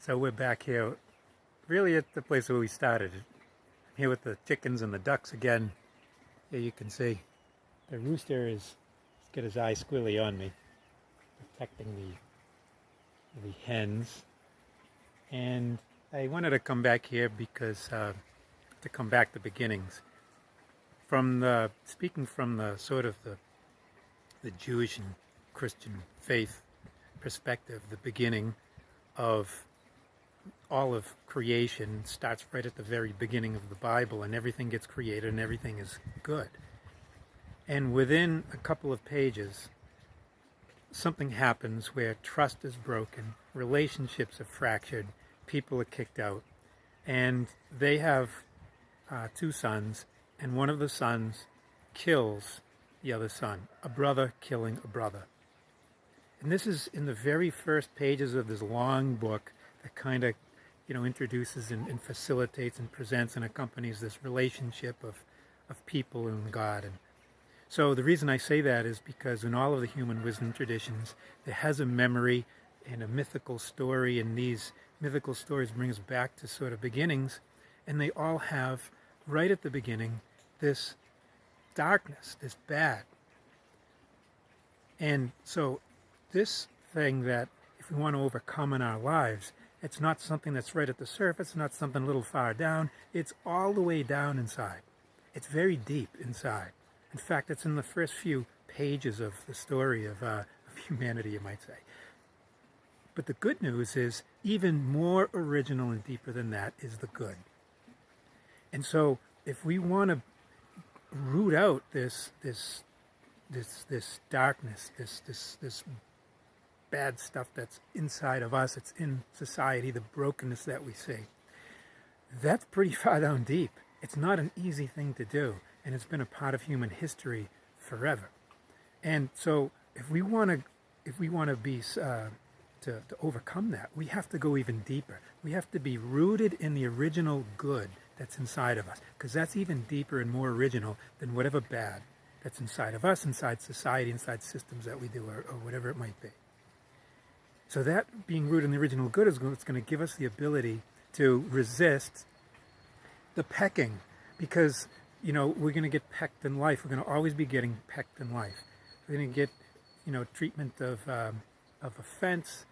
So we're back here, really at the place where we started. Here with the chickens and the ducks again. Here you can see the rooster he's got his eye squarely on me, protecting the hens. And I wanted to come back here because to come back to beginnings. Speaking from the sort of the Jewish and Christian faith perspective, the beginning of all of creation starts right at the very beginning of the Bible, and everything gets created and everything is good. And within a couple of pages, something happens where trust is broken, relationships are fractured, people are kicked out, and they have two sons, and one of the sons kills the other son, a brother killing a brother. And this is in the very first pages of this long book that kind of, introduces and facilitates and presents and accompanies this relationship of people and God. And so the reason I say that is because in all of the human wisdom traditions, there has a memory and a mythical story, and these mythical stories bring us back to sort of beginnings, and they all have, right at the beginning, this darkness, this bad. And so this thing that if we want to overcome in our lives, it's not something that's right at the surface, not something a little far down, it's all the way down inside. It's very deep inside. In fact, it's in the first few pages of the story of humanity, you might say. But the good news is even more original and deeper than that is the good. And so if we want to root out this darkness, this bad stuff that's inside of us, it's in society, the brokenness that we see, that's pretty far down deep. It's not an easy thing to do, and it's been a part of human history forever. And so if we want to be to overcome that, we have to go even deeper. We have to be rooted in the original good that's inside of us, because that's even deeper and more original than whatever bad that's inside of us, inside society, inside systems that we do, or whatever it might be. So that being rooted in the original good is what's going to give us the ability to resist the pecking, because we're going to get pecked in life. We're going to always be getting pecked in life. We're going to get treatment of offense,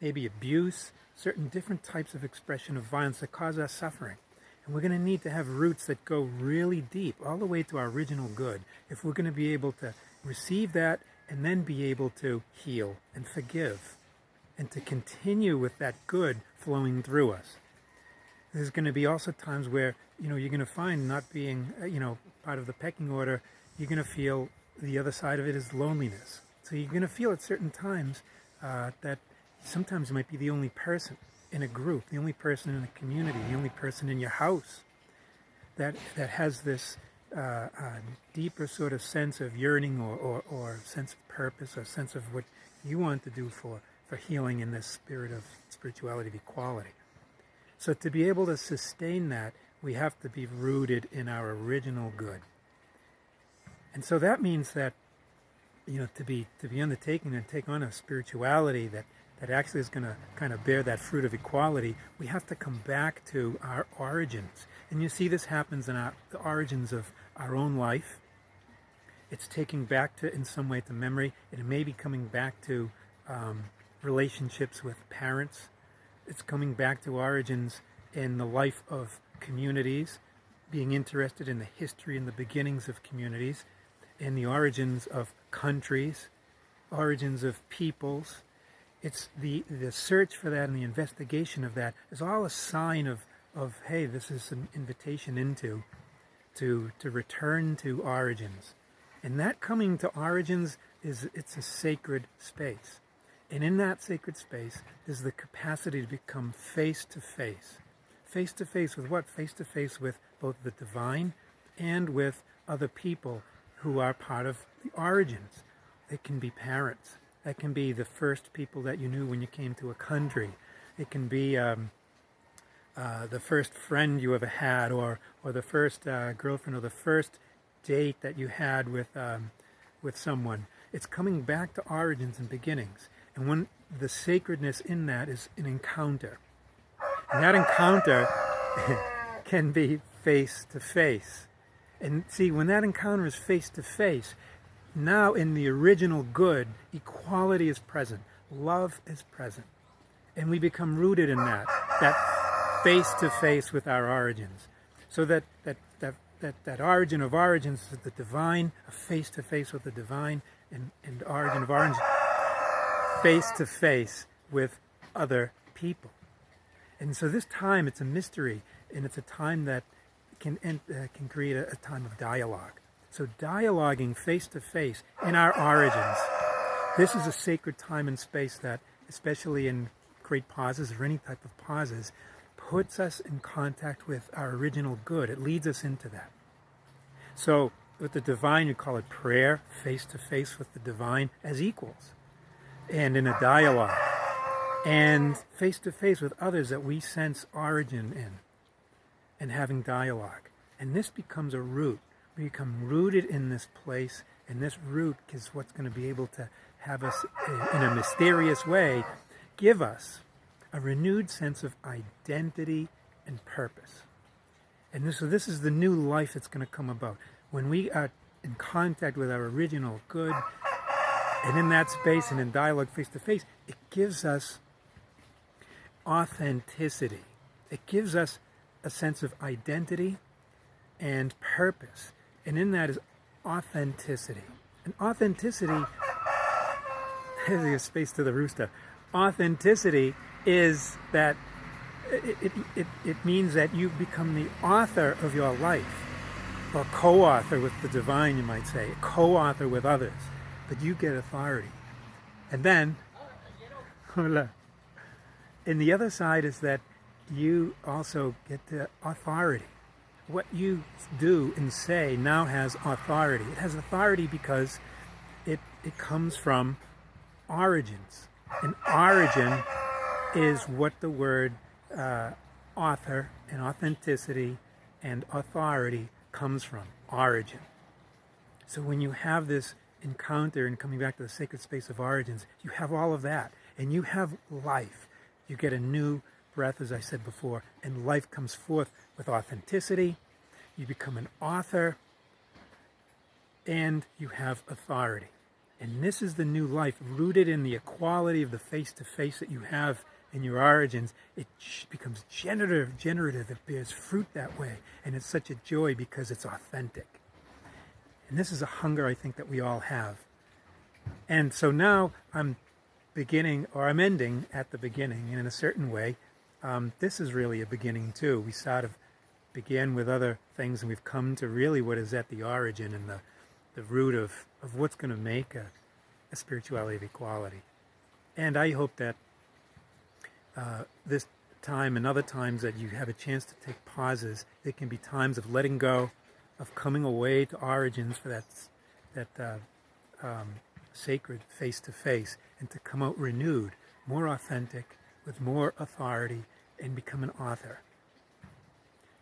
maybe abuse, certain different types of expression of violence that cause us suffering. And we're going to need to have roots that go really deep, all the way to our original good, if we're going to be able to receive that and then be able to heal and forgive and to continue with that good flowing through us. There's going to be also times where, you're going to find not being, part of the pecking order, you're going to feel the other side of it is loneliness. So you're going to feel at certain times that sometimes you might be the only person in a group, the only person in a community, the only person in your house that has this deeper sort of sense of yearning or sense of purpose or sense of what you want to do for healing in this spirit of spirituality of equality. So to be able to sustain that, we have to be rooted in our original good. And so that means that, to be undertaking and take on a spirituality that actually is going to kind of bear that fruit of equality, we have to come back to our origins. And you see this happens in the origins of our own life. It's taking back to, in some way, to memory. It may be coming back to relationships with parents. It's coming back to origins in the life of communities, being interested in the history and the beginnings of communities, in the origins of countries, origins of peoples. It's the search for that and the investigation of that is all a sign of hey, this is an invitation to return to origins. And that coming to origins it's a sacred space. And in that sacred space, there's the capacity to become face to face. Face to face with what? Face to face with both the divine and with other people who are part of the origins. They can be parents. That can be the first people that you knew when you came to a country. It can be the first friend you ever had, or the first girlfriend, or the first date that you had with someone. It's coming back to origins and beginnings. And when the sacredness in that is an encounter. And that encounter can be face to face. And see, when that encounter is face to face, now in the original good, equality is present, love is present. And we become rooted in that face to face with our origins. So that origin of origins is the divine, a face to face with the divine, and origin of origins, face to face with other people. And so this time, it's a mystery, and it's a time that can create a time of dialogue. So dialoguing face to face in our origins. This is a sacred time and space that, especially in great pauses or any type of pauses, puts us in contact with our original good. It leads us into that. So with the divine, you call it prayer, face to face with the divine as equals, and in a dialogue, and face to face with others that we sense origin in, and having dialogue. And this becomes a root. We become rooted in this place, and this root is what's going to be able to have us, in a mysterious way, give us a renewed sense of identity and purpose. And this is the new life that's going to come about. When we are in contact with our original good, and in that space and in dialogue face to face, it gives us authenticity. It gives us a sense of identity and purpose. And in that is authenticity. And authenticity, there's a space to the rooster. Authenticity is that it means that you become the author of your life, or co-author with the divine, you might say, co-author with others, but you get authority. And then, and the other side is that you also get the authority. What you do and say now has authority. It has authority because it comes from origins. And origin is what the word author and authenticity and authority comes from. Origin. So when you have this encounter and coming back to the sacred space of origins, you have all of that. And you have life. You get a new breath, as I said before, and life comes forth with authenticity. You become an author, and you have authority. And this is the new life, rooted in the equality of the face-to-face that you have in your origins. It becomes generative, it bears fruit that way. And it's such a joy because it's authentic. And this is a hunger, I think, that we all have. And so now I'm ending at the beginning, and in a certain way, this is really a beginning too. We sort of began with other things, and we've come to really what is at the origin and the root of what's going to make a spirituality of equality. And I hope that this time and other times that you have a chance to take pauses, they can be times of letting go, of coming away to origins for that sacred face-to-face, and to come out renewed, more authentic, with more authority, and become an author.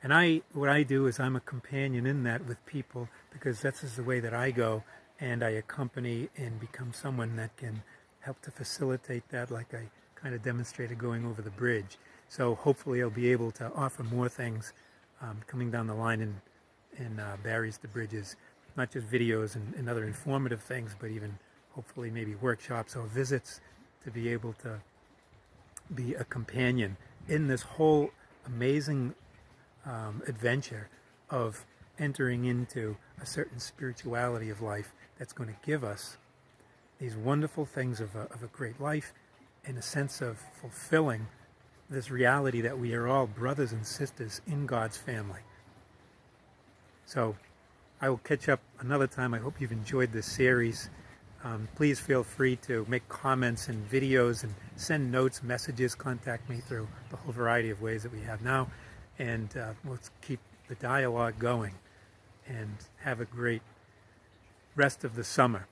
And what I do is I'm a companion in that with people, because that's just the way that I go, and I accompany and become someone that can help to facilitate that, like I kind of demonstrated going over the bridge. So hopefully I'll be able to offer more things coming down the line in Barriers to Bridges, not just videos and other informative things, but even hopefully maybe workshops or visits, to be able to be a companion in this whole amazing adventure of entering into a certain spirituality of life that's going to give us these wonderful things of a great life, and a sense of fulfilling this reality that we are all brothers and sisters in God's family. So I will catch up another time. I hope you've enjoyed this series. Please feel free to make comments and videos and send notes, messages, contact me through the whole variety of ways that we have now. And let's keep the dialogue going, and have a great rest of the summer.